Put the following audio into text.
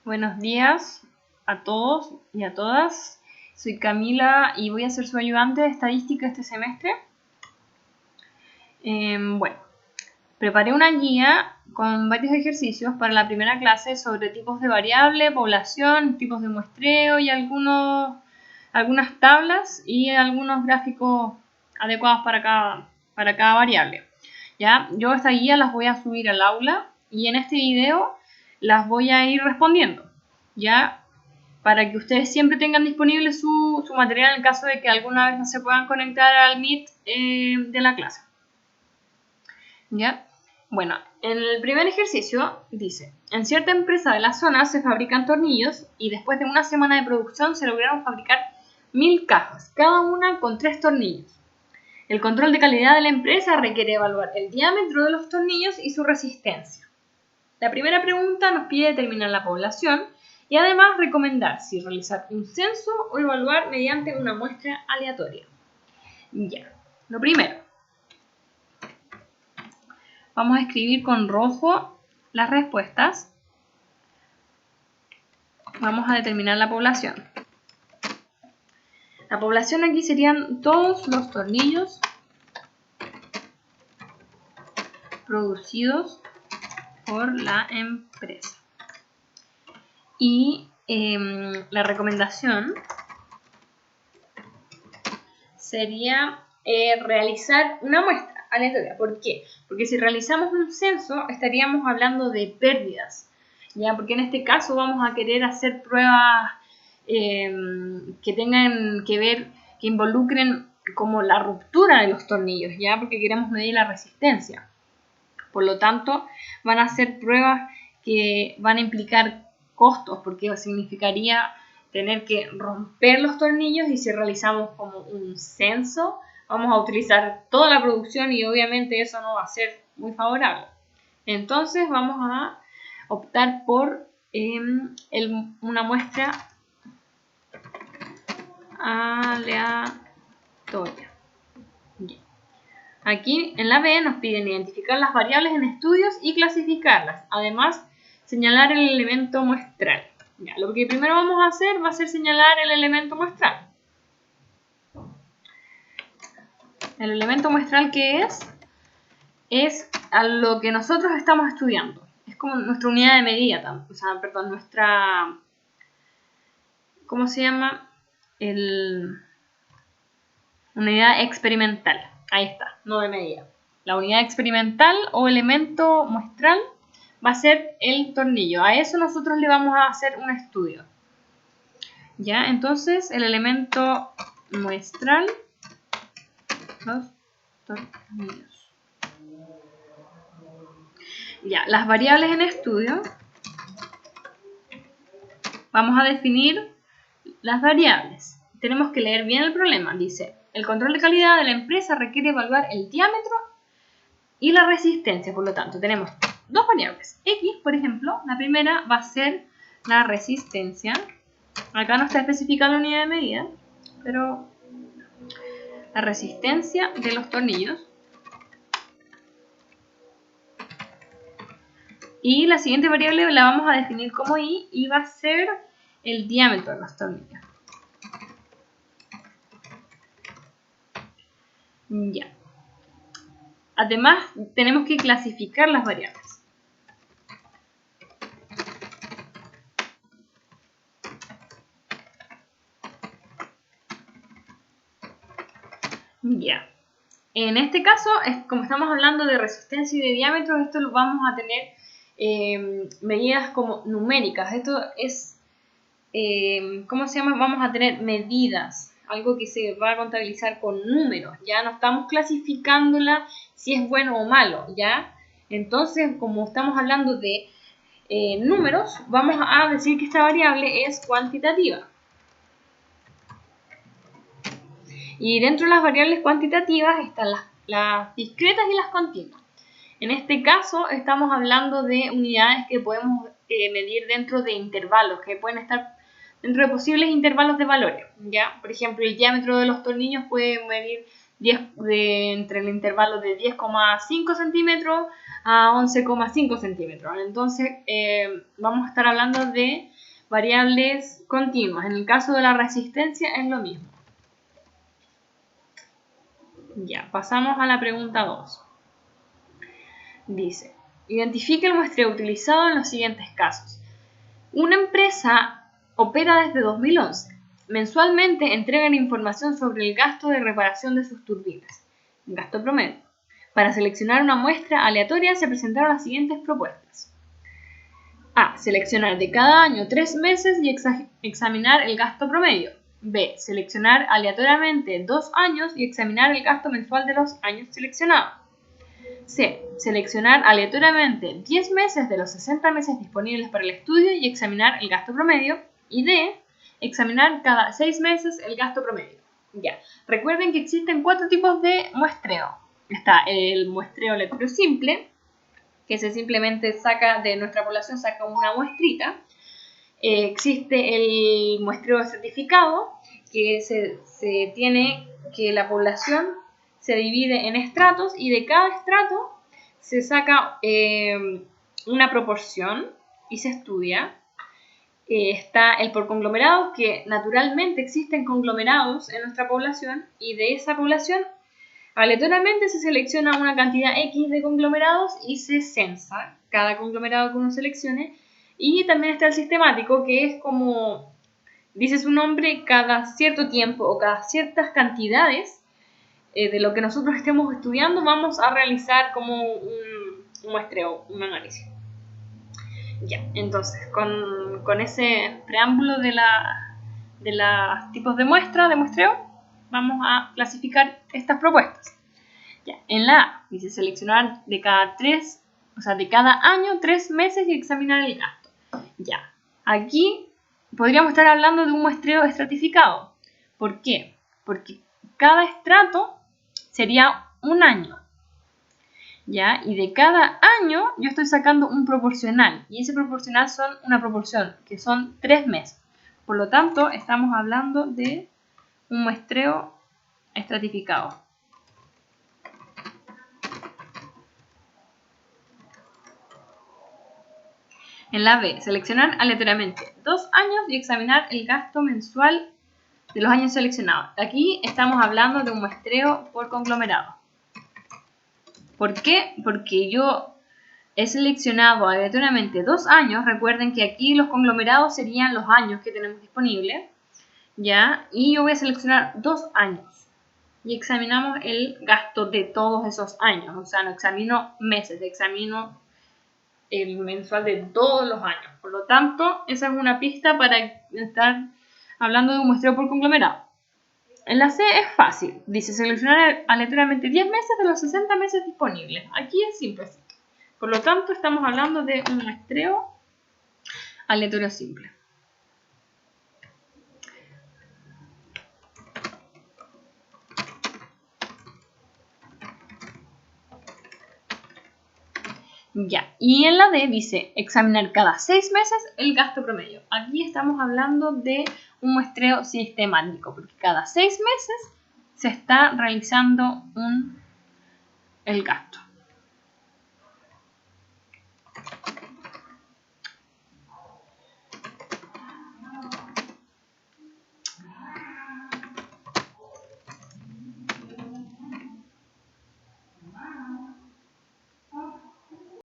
Buenos días a todos y a todas. Soy Camila y voy a ser su ayudante de estadística este semestre. Preparé una guía con varios ejercicios para la primera clase sobre tipos de variable, población, tipos de muestreo y algunas tablas y algunos gráficos adecuados para cada variable. ¿Ya? Yo esta guía las voy a subir al aula y en este video las voy a ir respondiendo, ¿ya? Para que ustedes siempre tengan disponible su material en caso de que alguna vez no se puedan conectar al Meet de la clase. ¿Ya? Bueno, en el primer ejercicio dice: en cierta empresa de la zona se fabrican tornillos y después de una semana de producción se lograron fabricar 1000 cajas, cada una con 3 tornillos. El control de calidad de la empresa requiere evaluar el diámetro de los tornillos y su resistencia. La primera pregunta nos pide determinar la población y además recomendar si realizar un censo o evaluar mediante una muestra aleatoria. Ya, lo primero. Vamos a escribir con rojo las respuestas. Vamos a determinar la población. La población aquí serían todos los tornillos producidos por la empresa. Y la recomendación sería realizar una muestra aleatoria. ¿Por qué? Porque si realizamos un censo estaríamos hablando de pérdidas, ¿ya? Porque en este caso vamos a querer hacer pruebas que tengan que ver, que involucren como la ruptura de los tornillos, ¿ya? Porque queremos medir la resistencia. Por lo tanto, van a ser pruebas que van a implicar costos, porque significaría tener que romper los tornillos, y si realizamos como un censo, vamos a utilizar toda la producción y obviamente eso no va a ser muy favorable. Entonces vamos a optar por una muestra aleatoria. Aquí en la B nos piden identificar las variables en estudios y clasificarlas. Además, señalar el elemento muestral. Ya, lo que primero vamos a hacer va a ser señalar el elemento muestral. El elemento muestral, ¿qué es? Es a lo que nosotros estamos estudiando. Es como nuestra unidad de medida, nuestra... ¿Cómo se llama? Unidad experimental. Ahí está, no de medida. La unidad experimental o elemento muestral va a ser el tornillo. A eso nosotros le vamos a hacer un estudio. ¿Ya? Entonces, el elemento muestral, los tornillos. Ya, las variables en estudio. Vamos a definir las variables. Tenemos que leer bien el problema. Dice: el control de calidad de la empresa requiere evaluar el diámetro y la resistencia. Por lo tanto, tenemos dos variables. X, por ejemplo, la primera va a ser la resistencia. Acá no está especificada la unidad de medida, pero la resistencia de los tornillos. Y la siguiente variable la vamos a definir como Y, y va a ser el diámetro de los tornillos. Ya. Además, tenemos que clasificar las variables. Ya. En este caso, como estamos hablando de resistencia y de diámetro, esto lo vamos a tener medidas como numéricas. Esto es, ¿cómo se llama? Vamos a tener medidas, algo que se va a contabilizar con números. Ya no estamos clasificándola si es bueno o malo, ¿ya? Entonces, como estamos hablando de números, vamos a decir que esta variable es cuantitativa. Y dentro de las variables cuantitativas están las discretas y las continuas. En este caso estamos hablando de unidades que podemos medir dentro de intervalos, que pueden estar dentro de posibles intervalos de valores, ¿ya? Por ejemplo, el diámetro de los tornillos puede medir entre el intervalo de 10,5 centímetros a 11,5 centímetros. Entonces vamos a estar hablando de variables continuas. En el caso de la resistencia es lo mismo. Ya, pasamos a la pregunta 2. Dice, identifique el muestreo utilizado en los siguientes casos. Una empresa opera desde 2011. Mensualmente entregan información sobre el gasto de reparación de sus turbinas. Gasto promedio. Para seleccionar una muestra aleatoria se presentaron las siguientes propuestas. A. Seleccionar de cada año 3 meses y examinar el gasto promedio. B. Seleccionar aleatoriamente 2 años y examinar el gasto mensual de los años seleccionados. C. Seleccionar aleatoriamente 10 meses de los 60 meses disponibles para el estudio y examinar el gasto promedio. Y D. Examinar cada 6 meses el gasto promedio. Ya. Recuerden que existen 4 tipos de muestreo. Está el muestreo aleatorio simple, que se simplemente saca de nuestra población, saca una muestrita. Existe el muestreo estratificado, que se tiene que la población se divide en estratos y de cada estrato se saca una proporción y se estudia. Está el por conglomerados, que naturalmente existen conglomerados en nuestra población y de esa población aleatoriamente se selecciona una cantidad X de conglomerados y se censa cada conglomerado que uno seleccione. Y también está el sistemático, que es como dice su nombre, cada cierto tiempo o cada ciertas cantidades de lo que nosotros estemos estudiando vamos a realizar como un muestreo, un análisis. Ya, entonces con ese preámbulo de los tipos de muestreo, vamos a clasificar estas propuestas. Ya, en la A dice seleccionar de cada año 3 meses y examinar el gasto. Ya, aquí podríamos estar hablando de un muestreo estratificado. ¿Por qué? Porque cada estrato sería un año. ¿Ya? Y de cada año yo estoy sacando un proporcional. Y ese proporcional son una proporción, que son 3 meses. Por lo tanto, estamos hablando de un muestreo estratificado. En la B, seleccionar aleatoriamente 2 años y examinar el gasto mensual de los años seleccionados. Aquí estamos hablando de un muestreo por conglomerado. ¿Por qué? Porque yo he seleccionado aleatoriamente 2 años. Recuerden que aquí los conglomerados serían los años que tenemos disponibles, ¿ya? Y yo voy a seleccionar 2 años y examinamos el gasto de todos esos años. O sea, no examino meses, examino el mensual de todos los años. Por lo tanto, esa es una pista para estar hablando de un muestreo por conglomerado. En la C es fácil. Dice seleccionar aleatoriamente 10 meses de los 60 meses disponibles. Aquí es simple. Por lo tanto, estamos hablando de un muestreo aleatorio simple. Ya, y en la D dice examinar cada 6 meses el gasto promedio. Aquí estamos hablando de un muestreo sistemático, porque cada 6 meses se está realizando el gasto.